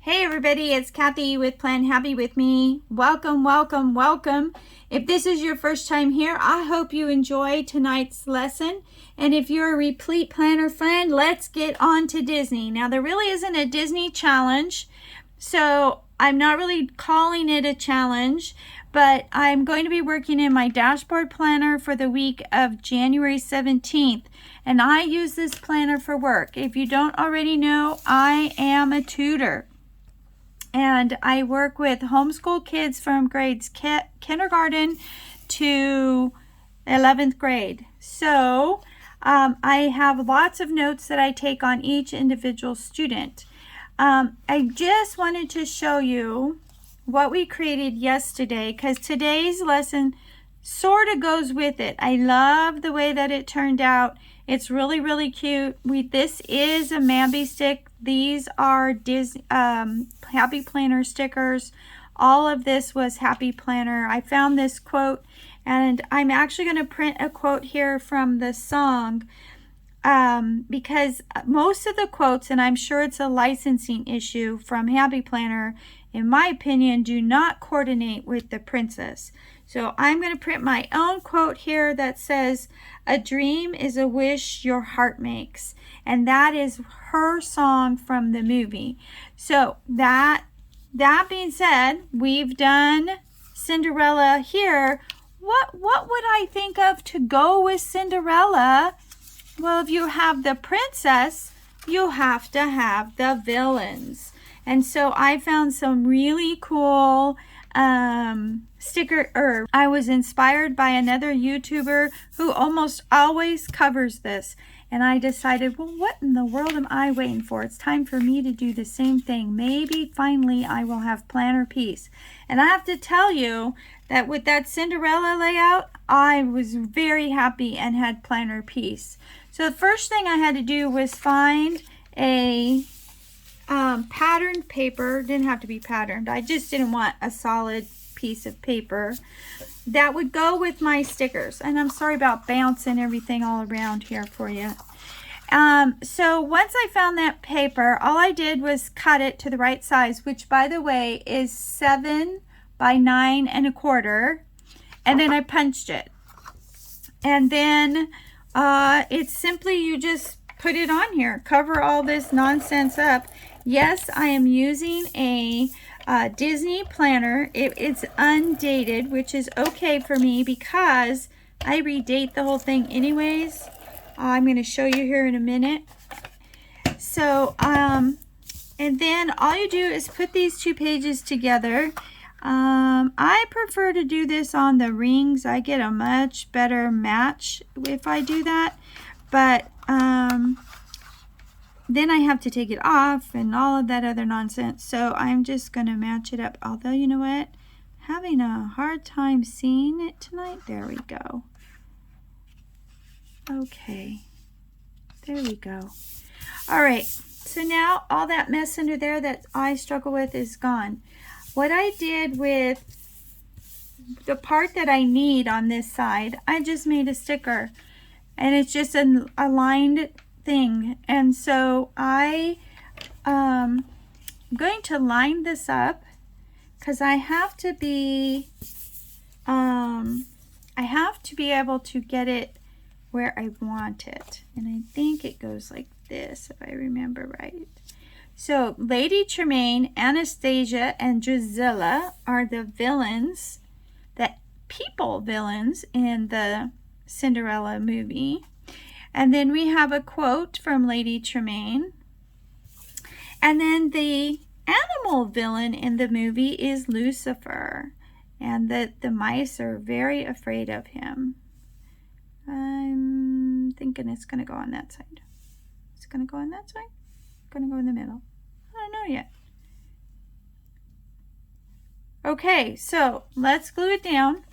Hey everybody, it's Kathy with Plan Happy with Me. Welcome, welcome, welcome. If this is your first time here, I hope you enjoy tonight's lesson. And if you're a replete planner friend, let's get on to Disney. Now there really isn't a Disney challenge, so I'm not really calling it a challenge, but I'm going to be working in my dashboard planner for the week of January 17th. And I use this planner for work. If you don't already know, I am a tutor. And I work with homeschool kids from grades kindergarten to 11th grade. So I have lots of notes that I take on each individual student. I just wanted to show you what we created yesterday because today's lesson sort of goes with it. I love the way that it turned out. It's really, really cute. This is a Mambi stick. These are Happy Planner stickers. All of this was Happy Planner. I found this quote, and I'm actually going to print a quote here from the song because most of the quotes, and I'm sure it's a licensing issue from Happy Planner, in my opinion, do not coordinate with the princess. So I'm going to print my own quote here that says, "A dream is a wish your heart makes." And that is her song from the movie. So that being said, we've done Cinderella here. What would I think of to go with Cinderella? Well, if you have the princess, you have to have the villains. And so I found some really cool I was inspired by another YouTuber who almost always covers this. And I decided, well, what in the world am I waiting for? It's time for me to do the same thing. Maybe finally I will have planner peace. And I have to tell you that with that Cinderella layout, I was very happy and had planner peace. So the first thing I had to do was find a patterned paper. Didn't have to be patterned. I just didn't want a solid piece of paper that would go with my stickers. And I'm sorry about bouncing everything all around here for you. So once I found that paper, all I did was cut it to the right size, which by the way is 7 by 9 1/4. And then I punched it. And then it's simply, you just put it on here, cover all this nonsense up. Yes, I am using a Disney planner. It's undated, which is okay for me because I redate the whole thing anyways. I'm going to show you here in a minute. So, and then all you do is put these two pages together. I prefer to do this on the rings. I get a much better match if I do that. But then I have to take it off and all of that other nonsense. So I'm just going to match it up. Although, you know what? Having a hard time seeing it tonight. There we go. Okay. There we go. All right. So now all that mess under there that I struggle with is gone. What I did with the part that I need on this side, I just made a sticker. And it's just an aligned thing. And so I'm going to line this up because I have to be able to get it where I want it. And I think it goes like this, if I remember right. So Lady Tremaine, Anastasia, and Drizella are the villains, the people villains in the Cinderella movie. And then we have a quote from Lady Tremaine. And then the animal villain in the movie is Lucifer. And the mice are very afraid of him. I'm thinking it's going to go on that side. It's going to go on that side? It's going to go in the middle. I don't know yet. Okay, so let's glue it down.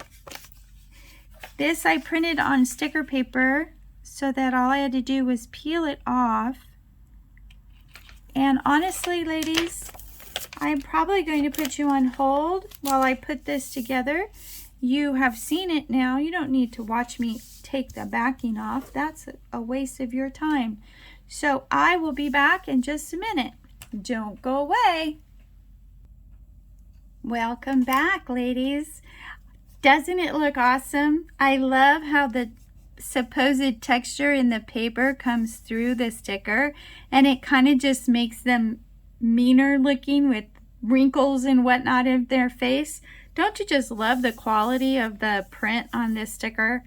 This I printed on sticker paper so that all I had to do was peel it off. And honestly, ladies, I'm probably going to put you on hold while I put this together. You have seen it now. You don't need to watch me take the backing off. That's a waste of your time. So I will be back in just a minute. Don't go away. Welcome back, ladies. Doesn't it look awesome? I love how the supposed texture in the paper comes through the sticker, and it kind of just makes them meaner looking with wrinkles and whatnot in their face. Don't you just love the quality of the print on this sticker?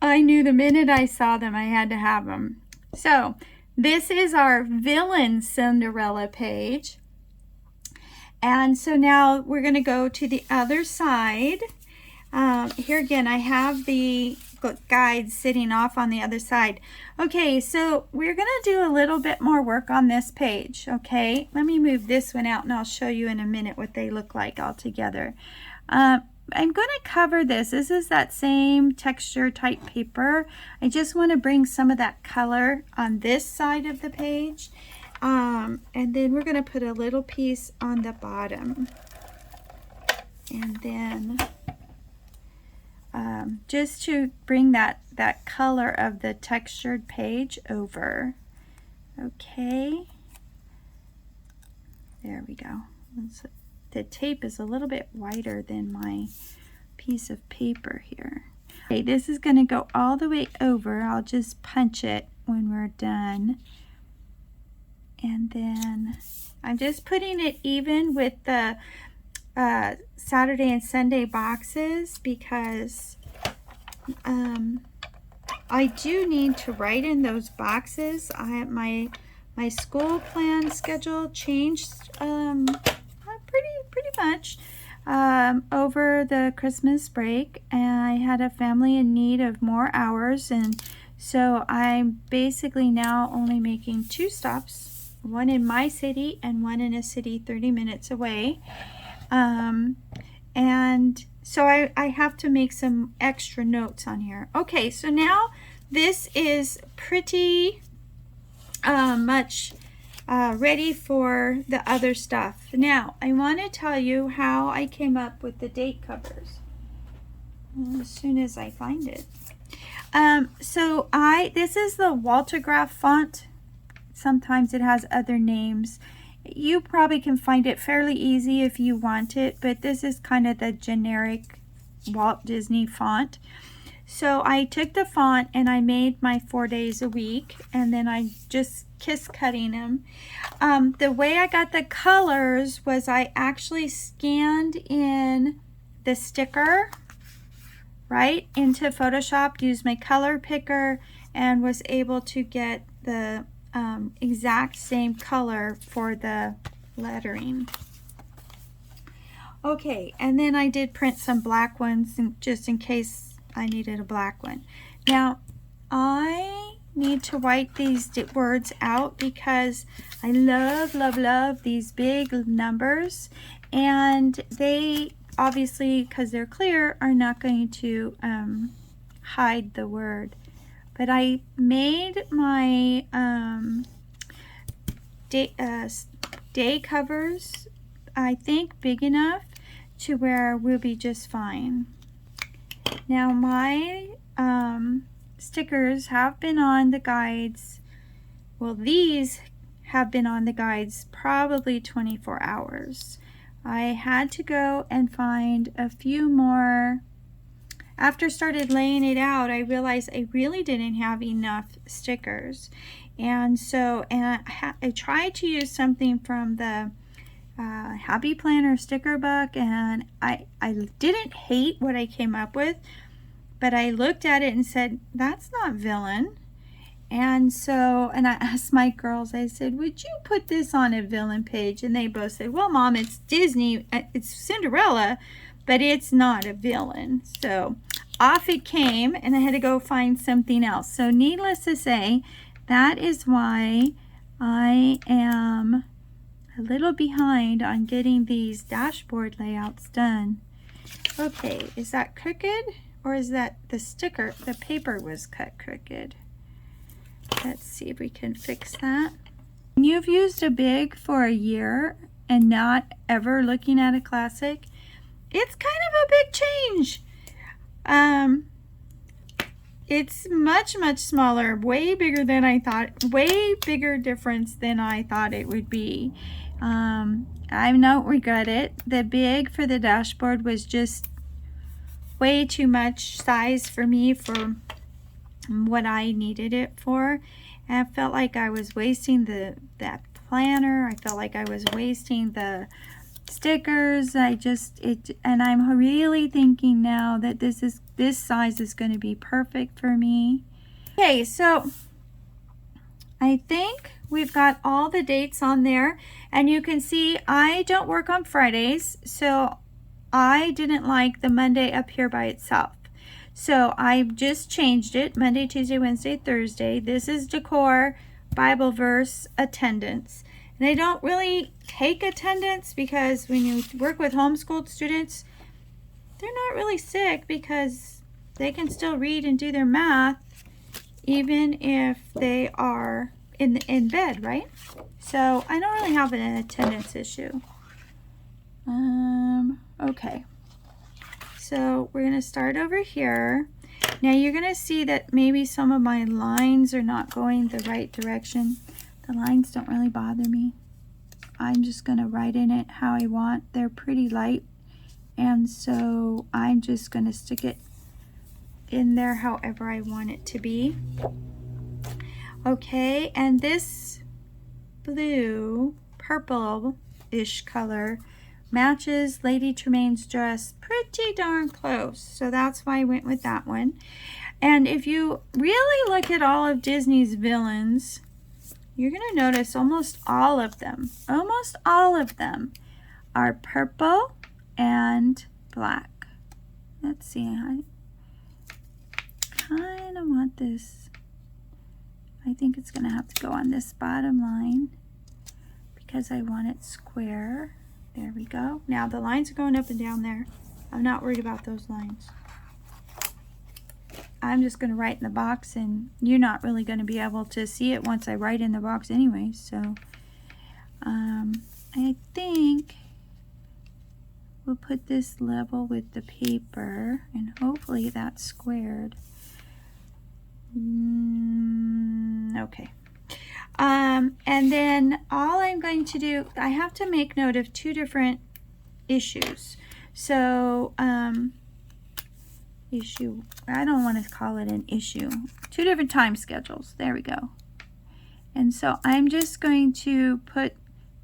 I knew the minute I saw them I had to have them. So this is our villain Cinderella page. And so now we're going to go to the other side. Here again, I have the guide sitting off on the other side. Okay, so we're going to do a little bit more work on this page. Okay, let me move this one out and I'll show you in a minute what they look like all together. I'm going to cover this. This is that same texture type paper. I just want to bring some of that color on this side of the page. And then we're going to put a little piece on the bottom. And then just to bring that color of the textured page over. Okay. There we go. The tape is a little bit wider than my piece of paper here. Okay, this is going to go all the way over. I'll just punch it when we're done. And then I'm just putting it even with the Saturday and Sunday boxes because I do need to write in those boxes. My school plan schedule changed pretty much over the Christmas break, and I had a family in need of more hours, and so I'm basically now only making 2 stops. One in my city and one in a city 30 minutes away. And so I have to make some extra notes on here. Okay, so now this is pretty much ready for the other stuff. Now, I want to tell you how I came up with the date covers as soon as I find it. So this is the Walter Graph font. Sometimes it has other names. You probably can find it fairly easy if you want it, but this is kind of the generic Walt Disney font. So I took the font and I made my 4 days a week, and then I just cutting them. The way I got the colors was I actually scanned in the sticker right into Photoshop, used my color picker, and was able to get the exact same color for the lettering. Okay, and then I did print some black ones just in case I needed a black one. Now I need to write these words out because I love these big numbers, and they obviously, because they're clear, are not going to hide the word. But I made my day covers, I think, big enough to where we'll be just fine. Now my stickers have been on the guides. Well, these have been on the guides probably 24 hours. I had to go and find a few more. After I started laying it out, I realized I really didn't have enough stickers. And so I tried to use something from the Happy Planner sticker book, and I didn't hate what I came up with, but I looked at it and said, that's not villain. And so, and I asked my girls, I said, would you put this on a villain page? And they both said, well, Mom, it's Disney, it's Cinderella, but it's not a villain. So off it came, and I had to go find something else. So needless to say, that is why I am a little behind on getting these dashboard layouts done. Okay, is that crooked, or is that the sticker, the paper was cut crooked? Let's see if we can fix that. When you've used a big for a year and not ever looking at a classic, it's kind of a big change. It's much smaller, way bigger than I thought, way bigger difference than I thought it would be. I don't regret it. The big for the dashboard was just way too much size for me for what I needed it for. And I felt like I was wasting that planner. I felt like I was wasting the stickers. And I'm really thinking now that this size is going to be perfect for me. Okay, so I think we've got all the dates on there, and you can see I don't work on Fridays, so I didn't like the Monday up here by itself. So I just changed it, Monday, Tuesday, Wednesday, Thursday. This is decor, Bible verse, attendance. And I don't really take attendance because when you work with homeschooled students, they're not really sick because they can still read and do their math even if they are in bed, right? So I don't really have an attendance issue. Okay. So we're going to start over here. Now you're going to see that maybe some of my lines are not going the right direction. The lines don't really bother me. I'm just going to write in it how I want. They're pretty light, and so I'm just going to stick it in there however I want it to be. Okay, and this blue, purple-ish color matches Lady Tremaine's dress pretty darn close, so that's why I went with that one. And if you really look at all of Disney's villains, you're going to notice almost all of them are purple and black. Let's see, I kind of want this. I think it's going to have to go on this bottom line because I want it square. There we go. Now the lines are going up and down there. I'm not worried about those lines. I'm just going to write in the box, and you're not really going to be able to see it once I write in the box anyway. So I think we'll put this level with the paper, and hopefully that's squared. Okay. And then all I'm going to do, I have to make note of two different issues. So issue, I don't want to call it an issue. Two different time schedules. There we go. And so I'm just going to put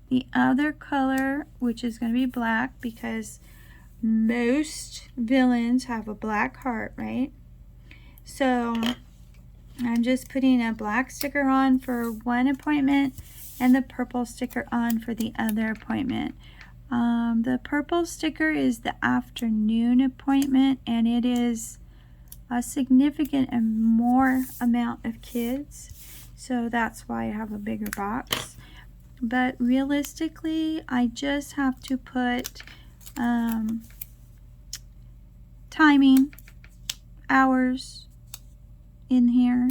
the other color, which is going to be black, because most villains have a black heart, right? So I'm just putting a black sticker on for one appointment and the purple sticker on for the other appointment. The purple sticker is the afternoon appointment, and it is a significant and more amount of kids, so that's why I have a bigger box. But realistically, I just have to put timing, hours in here,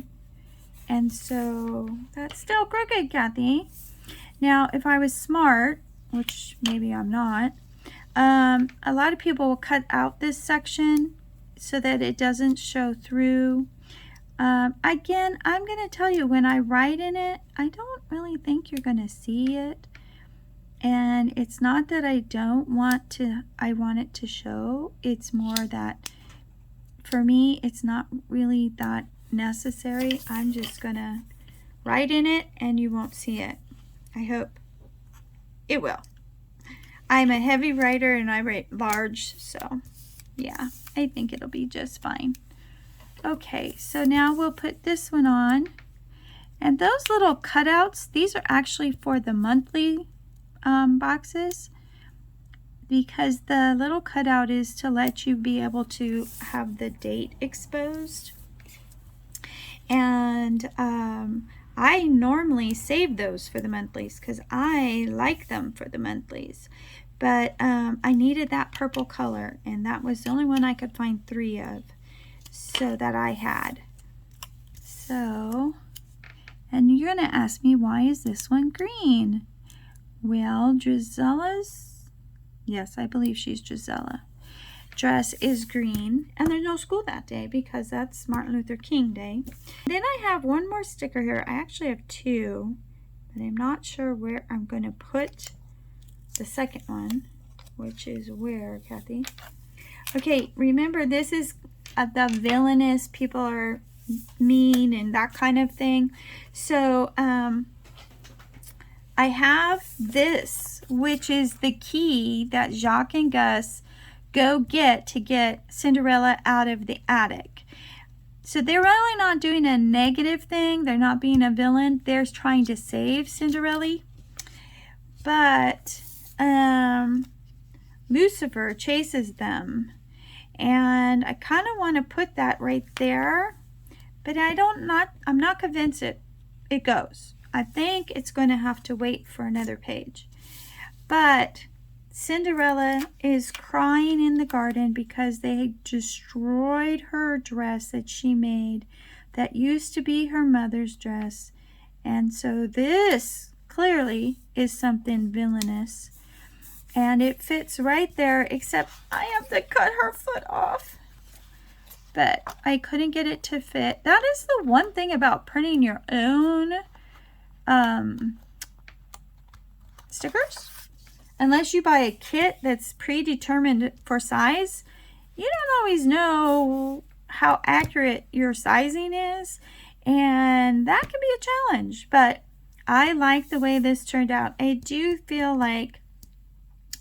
and so that's still crooked, Kathy. Now if I was smart, which maybe I'm not, a lot of people will cut out this section so that it doesn't show through. Again, I'm going to tell you, when I write in it, I don't really think you're going to see it. And it's not that I don't want to, I want it to show. It's more that for me, it's not really that necessary. I'm just going to write in it and you won't see it. I hope it will. I'm a heavy writer and I write large, so yeah, I think it'll be just fine. Okay, so now we'll put this one on. And those little cutouts, these are actually for the monthly boxes, because the little cutout is to let you be able to have the date exposed. And I normally save those for the monthlies because I like them for the monthlies. But I needed that purple color, and that was the only one I could find 3 of, so that I had. So, and you're going to ask me, why is this one green? Well, Drizella's, yes, I believe she's Drizella, dress is green, and there's no school that day because that's Martin Luther King Day. Then I have one more sticker here. I actually have 2, but I'm not sure where I'm going to put the second one, which is where, Kathy? Okay, remember this is the villainous, people are mean and that kind of thing. So I have this, which is the key that Jacques and Gus go get to get Cinderella out of the attic. So they're really not doing a negative thing. They're not being a villain. They're trying to save Cinderella. But Lucifer chases them. And I kind of want to put that right there. But I'm not convinced it goes. I think it's going to have to wait for another page. But Cinderella is crying in the garden because they destroyed her dress that she made that used to be her mother's dress. And so this clearly is something villainous. And it fits right there, except I have to cut her foot off. But I couldn't get it to fit. That is the one thing about printing your own stickers. Unless you buy a kit that's predetermined for size, you don't always know how accurate your sizing is. And that can be a challenge. But I like the way this turned out. I do feel like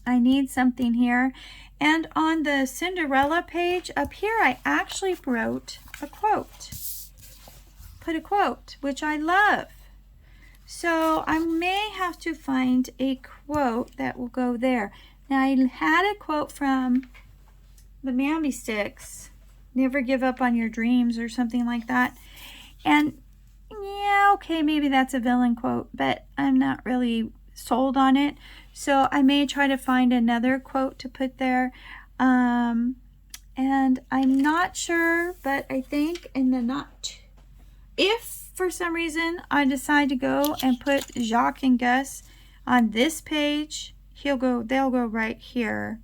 I need something here. And on the Cinderella page up here, I actually wrote a quote. Put a quote, which I love. So I may have to find a quote that will go there. Now I had a quote from the Mamby Sticks, never give up on your dreams or something like that. And yeah, okay, maybe that's a villain quote, but I'm not really sold on it. So I may try to find another quote to put there. And I'm not sure, but I think in the if for some reason I decide to go and put Jacques and Gus on this page, they'll go right here.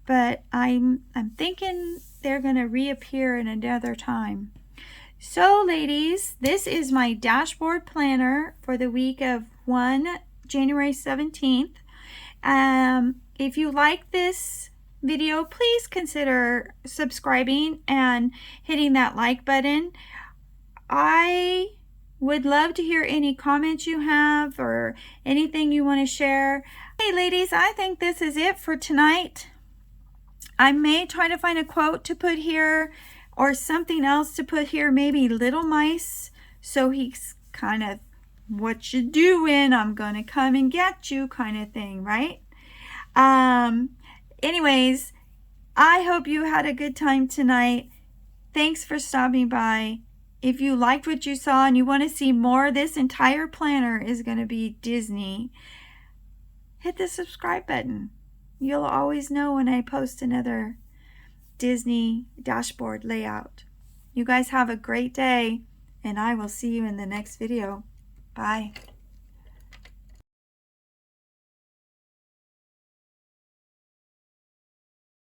But I'm thinking they're going to reappear in another time. So ladies, this is my dashboard planner for the week of January 17th. If you like this video, please consider subscribing and hitting that like button. I would love to hear any comments you have or anything you want to share. Hey ladies, I think this is it for tonight. I may try to find a quote to put here or something else to put here, maybe Little Mice, so he's kind of, what you doing? I'm gonna come and get you kind of thing, right? Anyways, I hope you had a good time tonight. Thanks for stopping by. If you liked what you saw and you want to see more, this entire planner is going to be Disney. Hit the subscribe button. You'll always know when I post another Disney dashboard layout. You guys have a great day, and I will see you in the next video. Bye.